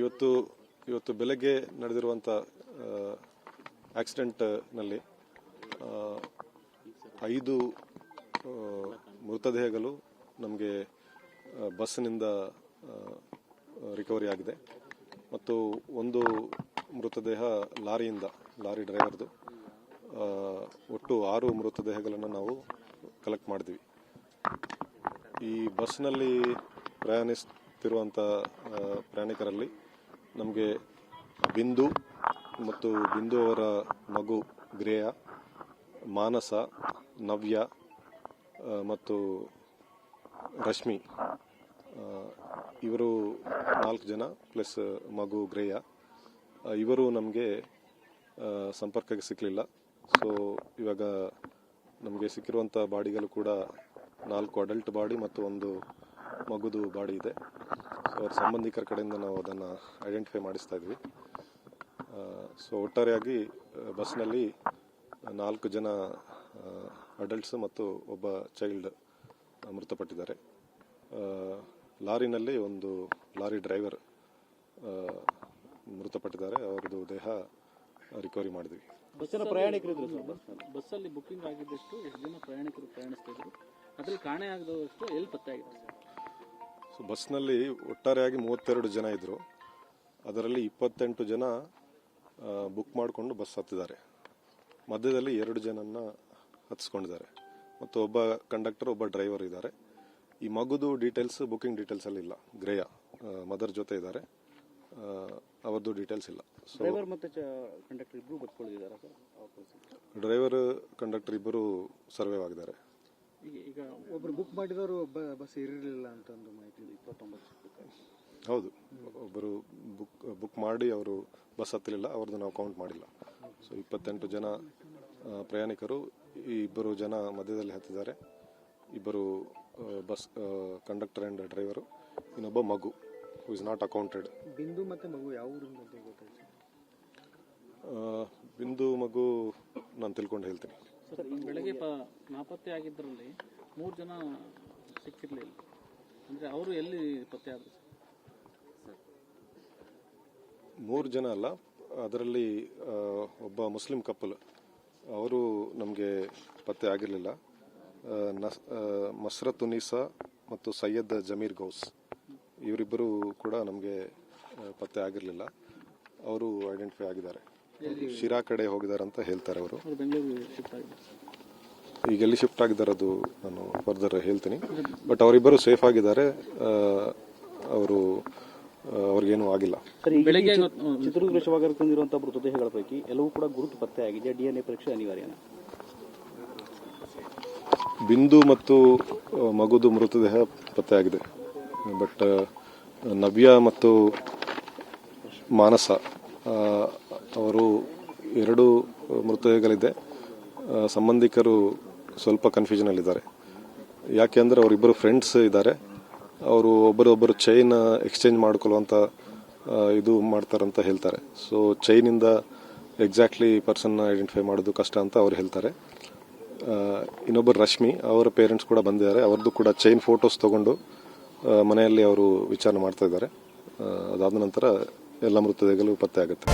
ಇವತ್ತು ಬೆಳಗ್ಗೆ ನಡೆದಿರುವಂಥ ಆಕ್ಸಿಡೆಂಟ್ನಲ್ಲಿ 5 ಮೃತದೇಹಗಳು ನಮಗೆ ಬಸ್ಸಿನಿಂದ ರಿಕವರಿ ಆಗಿದೆ ಮತ್ತು ಒಂದು ಮೃತದೇಹ ಲಾರಿ ಡ್ರೈವರ್ದು. ಒಟ್ಟು 6 ಮೃತದೇಹಗಳನ್ನು ನಾವು ಕಲೆಕ್ಟ್ ಮಾಡಿದ್ವಿ. ಈ ಬಸ್ನಲ್ಲಿ ಪ್ರಯಾಣಿಸ್ತಿರುವಂಥ ಪ್ರಯಾಣಿಕರಲ್ಲಿ ನಮಗೆ ಬಿಂದು ಮತ್ತು ಬಿಂದು ಅವರ ಮಗು ಗ್ರೇಯ, ಮಾನಸ, ನವ್ಯ ಮತ್ತು ರಶ್ಮಿ, ಇವರು 4 ಜನ ಪ್ಲಸ್ ಮಗು ಗ್ರೇಯ. ಇವರು ನಮಗೆ ಸಂಪರ್ಕಕ್ಕೆ ಸಿಕ್ಕಲಿಲ್ಲ. ಸೊ ಇವಾಗ ನಮಗೆ ಸಿಕ್ಕಿರುವಂಥ ಬಾಡಿಗಳು ಕೂಡ 4 ಅಡಲ್ಟ್ ಬಾಡಿ ಮತ್ತು 1 ಮಗುದು ಬಾಡಿ ಇದೆ. ಸೊ ಅವ್ರ ಸಂಬಂಧಿಕರ ಕಡೆಯಿಂದ ನಾವು ಅದನ್ನು ಐಡೆಂಟಿಫೈ ಮಾಡಿಸ್ತಾ ಇದ್ವಿ. ಸೊ ಒಟ್ಟಾರೆಯಾಗಿ ಬಸ್ನಲ್ಲಿ 4 ಜನ ಅಡಲ್ಟ್ಸ್ ಮತ್ತು ಒಬ್ಬ ಚೈಲ್ಡ್ ಮೃತಪಟ್ಟಿದ್ದಾರೆ. ಲಾರಿನಲ್ಲಿ ಒಂದು ಲಾರಿ ಡ್ರೈವರ್ ಮೃತಪಟ್ಟಿದ್ದಾರೆ. ಅವರದು ದೇಹ ರಿಕವರಿ ಮಾಡಿದ್ವಿ. ಬಸ್ಸಿನ ಪ್ರಯಾಣಿಕರು ಬಸ್ಸಲ್ಲಿ ಬುಕ್ಕಿಂಗ್ ಆಗಿದ್ದಷ್ಟು ಎಷ್ಟು ಜನ ಪ್ರಯಾಣಿಕರು ಪ್ರಯಾಣಿಸ್ತಾ ಇದ್ರು, ಅದ್ರಲ್ಲಿ ಕಾಣೆ ಆಗದಷ್ಟು ಎಲ್ಲಿ ಪತ್ತೆ ಆಗಿದೆ? ಸೊ ಬಸ್ನಲ್ಲಿ ಒಟ್ಟಾರೆಯಾಗಿ 32 ಜನ ಇದ್ರು. ಅದರಲ್ಲಿ 28 ಜನ ಬುಕ್ ಮಾಡಿಕೊಂಡು ಬಸ್ ಹತ್ತಿದ್ದಾರೆ. ಮಧ್ಯದಲ್ಲಿ 2 ಜನನ್ನ ಹತ್ತಿಸ್ಕೊಂಡಿದ್ದಾರೆ ಮತ್ತು ಒಬ್ಬ ಕಂಡಕ್ಟರ್, ಒಬ್ಬ ಡ್ರೈವರ್ ಇದ್ದಾರೆ. ಈ ಮಗುದು ಡೀಟೇಲ್ಸ್ ಬುಕಿಂಗ್ ಡೀಟೇಲ್ಸ್ ಅಲ್ಲಿ ಇಲ್ಲ. ಗ್ರೇಯ ಮದರ್ ಜೊತೆ ಇದ್ದಾರೆ, ಅವರದ್ದು ಡೀಟೇಲ್ಸ್ ಇಲ್ಲ. ಸೊ ಡ್ರೈವರ್ ಮತ್ತು ಕಂಡಕ್ಟರ್ ಇಬ್ಬರು ಬದುಕೊಂಡಿದ್ದಾರೆ ಸರ್? ಡ್ರೈವರ್ ಕಂಡಕ್ಟರ್ ಇಬ್ಬರು ಸರ್ವೈವ್ ಆಗಿದ್ದಾರೆ. ಈಗ ಒಬ್ಬರು ಬುಕ್ ಮಾಡಿದವರು ಬಸ್ ಇರಲಿಲ್ಲ ಅಂತ ಒಂದು ಮಾಹಿತಿ ಇದೆ. 29 ಹೌದು, ಒಬ್ಬರು ಬುಕ್ ಮಾಡಿ ಅವರು ಬಸ್ ಹತ್ತಲಿಲ್ಲ, ಅವ್ರದ್ದು ನಾವು ಕೌಂಟ್ ಮಾಡಿಲ್ಲ. ಸೊ 28 ಜನ ಪ್ರಯಾಣಿಕರು, ಈ 2 ಜನ ಮಧ್ಯದಲ್ಲಿ ಹತ್ತಿದ್ದಾರೆ, 2 ಬಸ್ ಕಂಡಕ್ಟರ್ ಆ್ಯಂಡ್ ಡ್ರೈವರು, ಇನ್ನೊಬ್ಬ ಮಗು ಹೂ ಇಸ್ ನಾಟ್ ಅಕೌಂಟೆಡ್. ಬಿಂದು ಮತ್ತು ಮಗು ಯಾವ ಊರಿಂದ ಗೊತ್ತಾಯ್ತು? ಬಿಂದು ಮಗು ನಾನು ತಿಳ್ಕೊಂಡು ಹೇಳ್ತೀನಿ. ಸರ್, ಈ ಬೆಳಗ್ಗೆ ನಾಪತ್ತೆ ಆಗಿದ್ದರಲ್ಲಿ 3 ಜನ ಸಿಕ್ಕಿರಲಿಲ್ಲ ಅಂದರೆ ಅವರು ಎಲ್ಲಿ ಪತ್ತೆ ಆದರು? 3 ಜನ ಅಲ್ಲ, ಅದರಲ್ಲಿ ಒಬ್ಬ ಮುಸ್ಲಿಂ ಕಪಲ್, ಅವರು ನಮಗೆ ಪತ್ತೆ ಆಗಿರಲಿಲ್ಲ. ಮಸ್ರತ್ ಉನ್ನೀಸಾ ಮತ್ತು ಸೈಯದ್ ಜಮೀರ್ ಗೌಸ್, ಇವರಿಬ್ಬರು ಕೂಡ ನಮಗೆ ಪತ್ತೆ ಆಗಿರಲಿಲ್ಲ. ಅವರು ಐಡೆಂಟಿಫೈ ಆಗಿದ್ದಾರೆ. ಶಿರಾ ಕಡೆ ಹೋಗಿದ್ದಾರೆ ಅಂತ ಹೇಳ್ತಾರೆ ಅವರು. ಈಗ ಎಲ್ಲಿ ಶಿಫ್ಟ್ ಆಗಿದ್ದಾರೆ ಅದು ನಾನು ಫರ್ದರ್ ಹೇಳ್ತೀನಿ. ಬಟ್ ಅವರಿಬ್ಬರು ಸೇಫ್ ಆಗಿದ್ದಾರೆ, ಅವ್ರಿಗೇನು ಆಗಿಲ್ಲ. ಬೆಳಗ್ಗೆ ಚಿತ್ರದುರ್ಗ ಶವಗಾರ ತಂದಿರುವಂತಹ ಮೃತದೇಹಗಳ ಪೈಕಿ ಎಲ್ಲವೂ ಕೂಡ ಗುರುತು ಪತ್ತೆ ಆಗಿದೆ. DNA ಪರೀಕ್ಷೆ ಅನಿವಾರ್ಯನಾ? ಬಿಂದು ಮತ್ತು ಮಗುದು ಮೃತದೇಹ ಪತ್ತೆ ಆಗಿದೆ. ಬಟ್ ನವ್ಯ ಮತ್ತು ಮಾನಸ ಅವರು 2 ಮೃತದೇಹಗಳಿದೆ. ಸಂಬಂಧಿಕರು ಸ್ವಲ್ಪ ಕನ್ಫ್ಯೂಷನಲ್ಲಿದ್ದಾರೆ. ಯಾಕೆ ಅಂದರೆ ಅವರಿಬ್ಬರು ಫ್ರೆಂಡ್ಸ್ ಇದ್ದಾರೆ. ಅವರು ಒಬ್ಬರೊಬ್ಬರು ಚೈನ್ ಎಕ್ಸ್ಚೇಂಜ್ ಮಾಡ್ಕೊಳ್ಳುವಂಥ ಇದು ಮಾಡ್ತಾರಂತ ಹೇಳ್ತಾರೆ. ಸೊ ಚೈನಿಂದ ಎಕ್ಸಾಕ್ಟ್ಲಿ ಪರ್ಸನ್ ಐಡೆಂಟಿಫೈ ಮಾಡೋದು ಕಷ್ಟ ಅಂತ ಅವ್ರು ಹೇಳ್ತಾರೆ. ಇನ್ನೊಬ್ಬರು ರಶ್ಮಿ, ಅವರ ಪೇರೆಂಟ್ಸ್ ಕೂಡ ಬಂದಿದ್ದಾರೆ. ಅವ್ರದ್ದು ಕೂಡ ಚೈನ್ ಫೋಟೋಸ್ ತಗೊಂಡು ಮನೆಯಲ್ಲಿ ಅವರು ವಿಚಾರಣೆ ಮಾಡ್ತಾ ಇದ್ದಾರೆ. ಅದಾದ ನಂತರ ಎಲ್ಲ ಮೃತದೇಹಗಳು ಪತ್ತೆ ಆಗುತ್ತೆ.